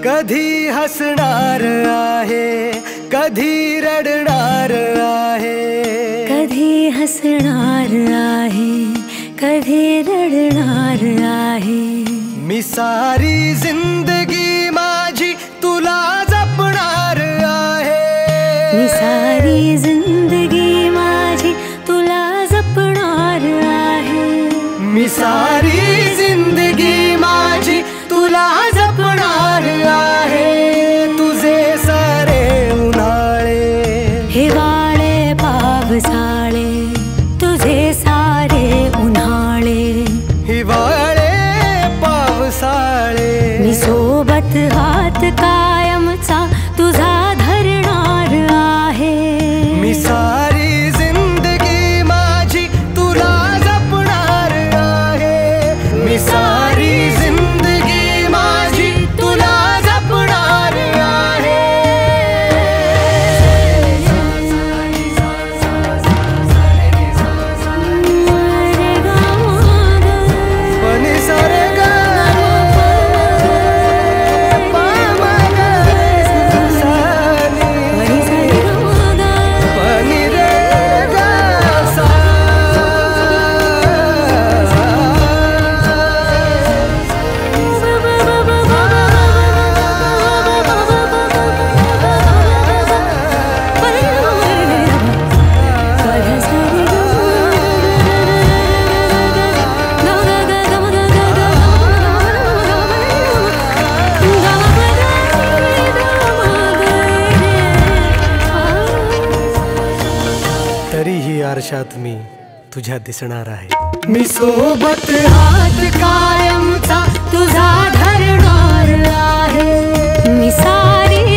कधी हसणार आहे, कधी रडणार आहे, कधी हसणार आहे, कधी रडणार आहे। मी सारी जिंदगी माझी तुला जपणार आहे, मी सारी जिंदगी माझी तुला जपणार आहे, मी सारी जिंदगी माझी तुला जपणार आहे। तुझे सारे उन्हाळे, हिवाळे पावसाळे, तुझे सारे उन्हाळे, हिवाळे पावसाळे, मी सोबत हात कायमचा तुझा धरणार आहे। मी सारी जिंदगी माझी तुला जपणार आहे, मी सारी जिंदगी माझी तुला जपणार आहे। पनि सारे गा तरीही आरशात मी तुझ्या दिसणार आहे। मी सोबत हात कायमचा तुझा धरणार आहे, मी सारी